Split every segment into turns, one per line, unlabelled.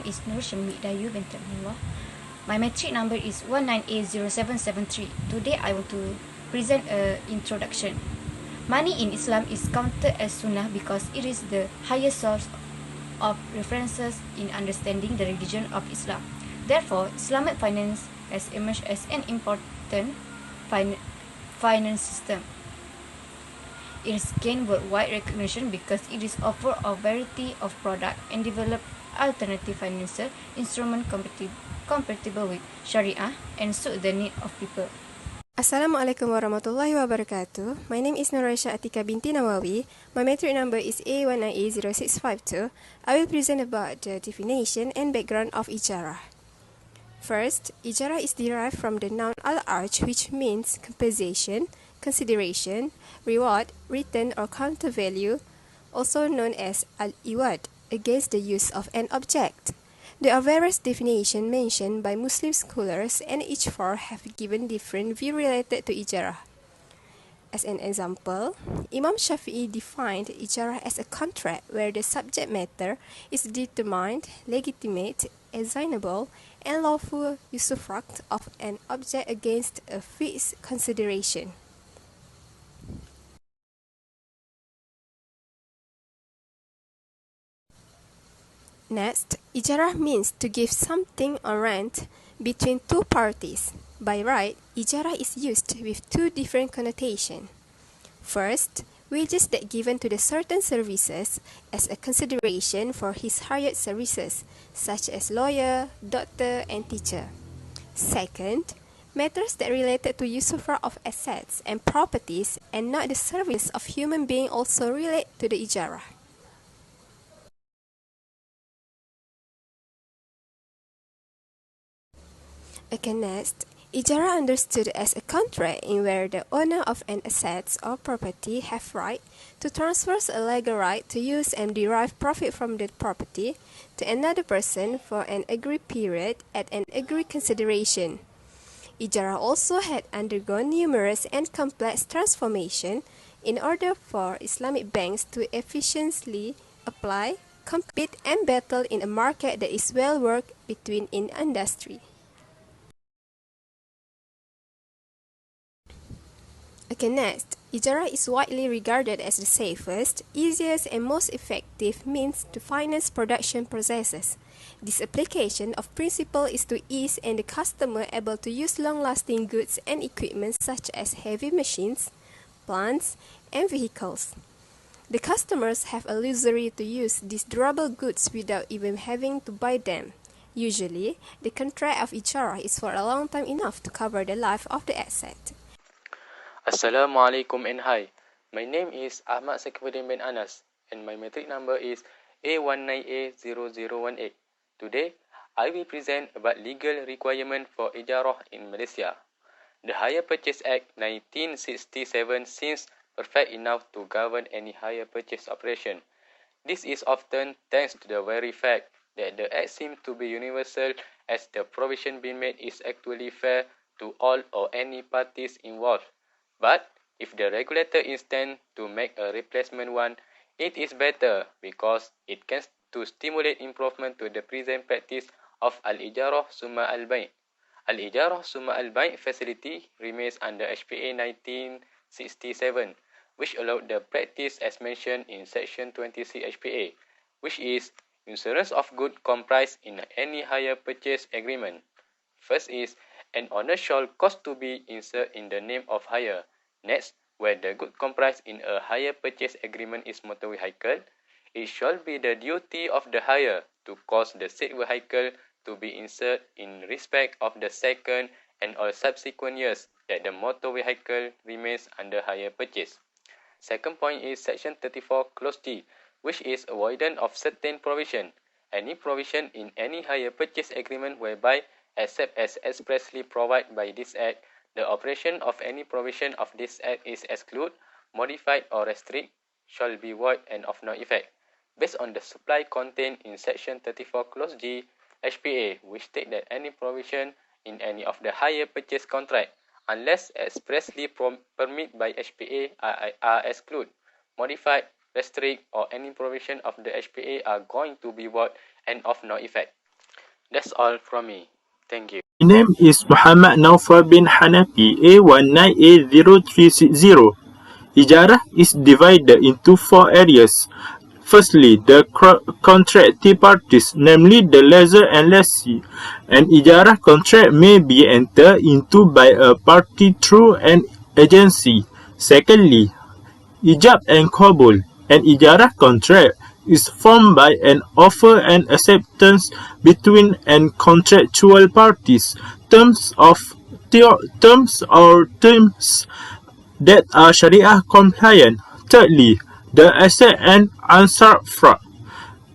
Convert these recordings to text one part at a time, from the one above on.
name is Nur Syamik Dayu binti Abdullah. My metric number is 19A0773. Today I want to present an introduction. Money in Islam is counted as sunnah because it is the highest source of references in understanding the religion of Islam. Therefore, Islamic finance has emerged as an important finance system. It has gained worldwide recognition because it is offered a variety of products and developed alternative financial instruments compatible with Sharia and suit the need of people.
Assalamualaikum warahmatullahi wabarakatuh. My name is Nuraisha Atika binti Nawawi. My metric number is A19A0652. I will present about the definition and background of ijarah. First, ijarah is derived from the noun al-arj, which means compensation, consideration, reward, return or counter value, also known as al-iwad, against the use of an object. There are various definitions mentioned by Muslim scholars, and each four have given different view related to ijarah. As an example, Imam Shafi'i defined ijarah as a contract where the subject matter is determined, legitimate, assignable, and lawful usufruct of an object against a fixed consideration. Next, ijarah means to give something on rent between two parties. By right, ijarah is used with two different connotations. First, wages that given to the certain services as a consideration for his hired services, such as lawyer, doctor, and teacher. Second, matters that related to usufruct of assets and properties and not the service of human being also relate to the ijarah. Okay, next, ijarah understood as a contract in where the owner of an asset or property have right to transfer a legal right to use and derive profit from that property to another person for an agreed period at an agreed consideration. Ijarah also had undergone numerous and complex transformations in order for Islamic banks to efficiently apply, compete, and battle in a market that is well worked between in industry. Okay, next, ijarah is widely regarded as the safest, easiest, and most effective means to finance production processes. This application of principle is to ease and the customer able to use long-lasting goods and equipment such as heavy machines, plants, and vehicles. The customers have a luxury to use these durable goods without even having to buy them. Usually, the contract of ijarah is for a long time enough to cover the life of the asset.
Assalamualaikum and hi. My name is Ahmad Sakifuddin bin Anas and my metric number is A19A0018. Today, I will present about legal requirement for ijarah in Malaysia. The Hire Purchase Act 1967 seems perfect enough to govern any hire purchase operation. This is often thanks to the very fact that the act seems to be universal as the provision being made is actually fair to all or any parties involved. But if the regulator intends to make a replacement one, it is better because it can to stimulate improvement to the present practice of al-ijarah summa al-bai'. Al-ijarah summa al-bai' facility remains under HPA 1967, which allowed the practice as mentioned in Section 26 HPA, which is insurance of good comprised in any hire purchase agreement. First is, an owner shall cause to be inserted in the name of hire. Next, where the good comprised in a hire purchase agreement is motor vehicle, it shall be the duty of the hire to cause the said vehicle to be inserted in respect of the second and all subsequent years that the motor vehicle remains under hire purchase. Second point is Section 34 Clause G, which is avoidance of certain provision. Any provision in any hire purchase agreement whereby, except as expressly provided by this Act, the operation of any provision of this Act is excluded, modified, or restrict, shall be void and of no effect, based on the supply contained in Section 34 Clause G, HPA, which state that any provision in any of the hire purchase contract, unless expressly permitted by HPA, are excluded, modified, restrict, or any provision of the HPA are going to be void and of no effect. That's all from me. Thank you.
My name is Muhammad Naufal bin Hanafi, A19A0360. Ijarah is divided into four areas. Firstly, the contracting parties, namely the lessor and lessee. An ijarah contract may be entered into by a party through an agency. Secondly, ijab and qabul. An ijarah contract is formed by an offer and acceptance between and contractual parties. Terms of terms that are Sharia compliant. Thirdly, the asset and ansar fraud.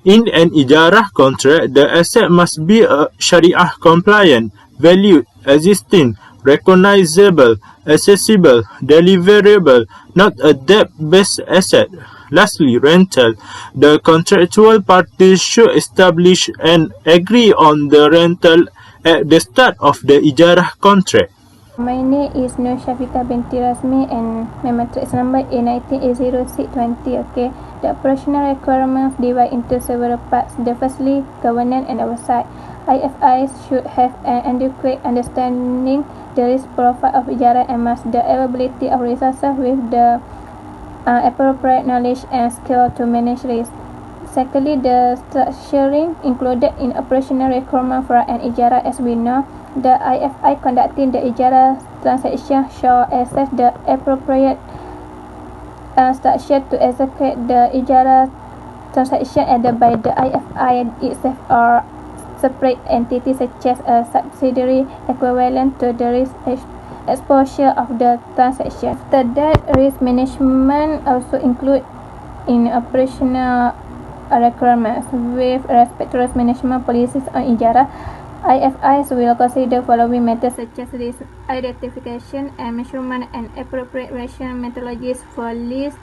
In an ijarah contract, the asset must be a Sharia compliant, valued, existing, recognizable, accessible, deliverable, not a debt-based asset. Lastly, rental. The contractual parties should establish and agree on the rental at the start of the ijarah contract.
My name is Nur Shafika Binti Rasmi and my matrix number is 19A0620. Okay, the operational requirements divide into several parts. The firstly, governance and oversight. IFIs should have an adequate understanding the risk profile of ijarah and must the availability of resources with the appropriate knowledge and skill to manage risk. Secondly, the structuring included in operational requirement for an ijarah. As we know, the IFI conducting the ijarah transaction shall access the appropriate structure to execute the ijarah transaction aided by the IFI itself or separate entity such as a subsidiary equivalent to the risk exposure of the transaction. After that, risk management also include in operational requirements. With respect to risk management policies on ijarah, IFIs will consider following matters such as risk identification and measurement and appropriate rational methodologies for lease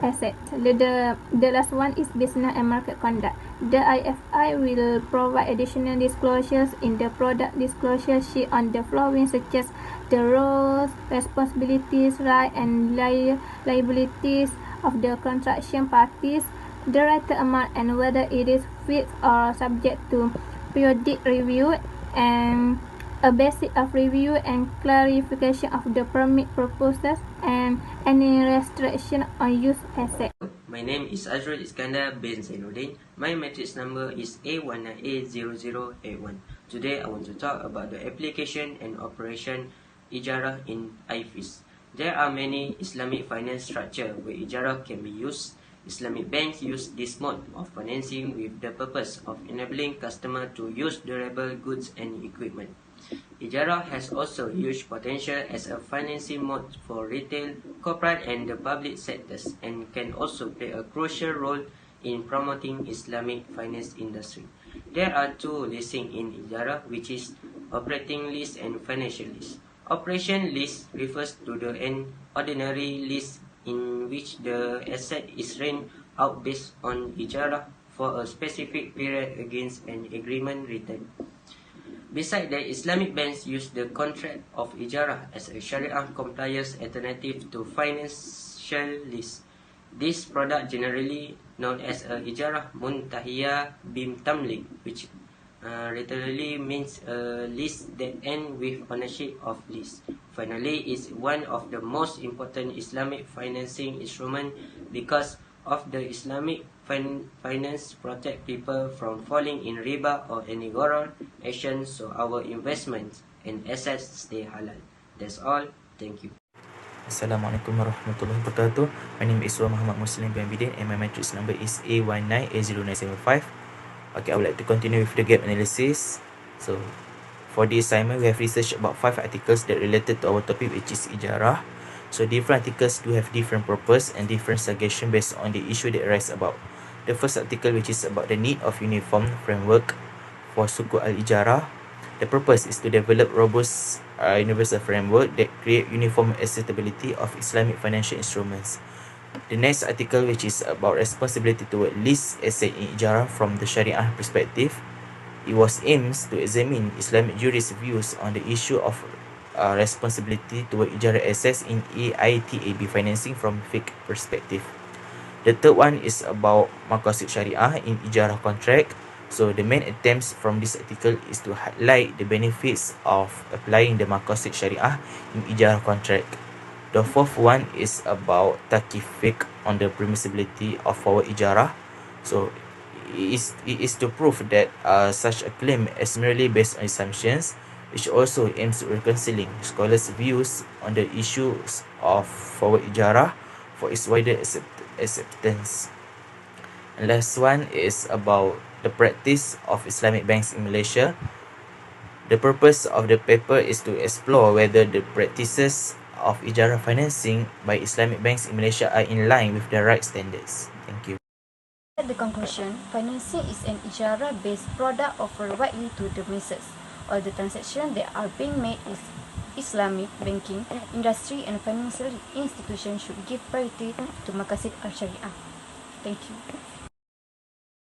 assets. The last one is business and market conduct. The IFI will provide additional disclosures in the product disclosure sheet on the following such as the roles, responsibilities, rights and liabilities of the contraction parties, the rental amount and whether it is fixed or subject to periodic review, and a basis of review and clarification of the permit proposals and any restriction on use asset.
My name is Azrul Iskandar bin Zainuddin. My matrix number is A19A0081. Today I want to talk about the application and operation ijarah in IFIS. There are many Islamic finance structures where ijarah can be used. Islamic banks use this mode of financing with the purpose of enabling customers to use durable goods and equipment. Ijarah has also huge potential as a financing mode for retail, corporate and the public sectors and can also play a crucial role in promoting Islamic finance industry. There are two leasing in ijarah, which is operating lease and financial lease. Operation lease refers to the ordinary lease in which the asset is rent out based on ijarah for a specific period against an agreement return. Besides that, Islamic banks use the contract of ijarah as a Sharia compliance alternative to financial lease. This product generally known as a ijarah muntahiyah bimtamlik, which literally means a lease that ends with ownership of lease. Finally, is one of the most important Islamic financing instruments because of the Islamic finance protect people from falling in riba or any gharar action, so our investments and assets stay halal. That's all. Thank you.
Assalamualaikum warahmatullahi wabarakatuh. My name is Muhammad Muslim bin Bidin and my matrix number is A19A0975. Okay, I would like to continue with the gap analysis. So, for this assignment, we have researched about 5 articles that related to our topic, which is ijarah. So, different articles do have different purpose and different suggestion based on the issue that arise about. The first article, which is about the need of uniform framework for suku al-ijarah. The purpose is to develop robust universal framework that create uniform acceptability of Islamic financial instruments. The next article, which is about responsibility toward lease asset in ijarah from the Sharia perspective, it was aims to examine Islamic jurists' views on the issue of responsibility toward ijarah assets in AITAB financing from fiqh perspective. The third one is about maqasid Sharia in ijarah contract. So the main attempts from this article is to highlight the benefits of applying the maqasid syariah in ijarah contract. The fourth one is about takif fiqh on the permissibility of forward ijarah. So it is to prove that such a claim is merely based on assumptions, which also aims at reconciling scholars' views on the issues of forward ijarah for its wider acceptance. And last one is about the practice of Islamic banks in Malaysia. The purpose of the paper is to explore whether the practices of ijarah financing by Islamic banks in Malaysia are in line with the right standards. Thank you.
At the conclusion, financing is an ijarah-based product offered widely to the masses. All the transactions that are being made is Islamic banking, industry and financial institutions should give priority to maqasid al-Sharia. Thank you.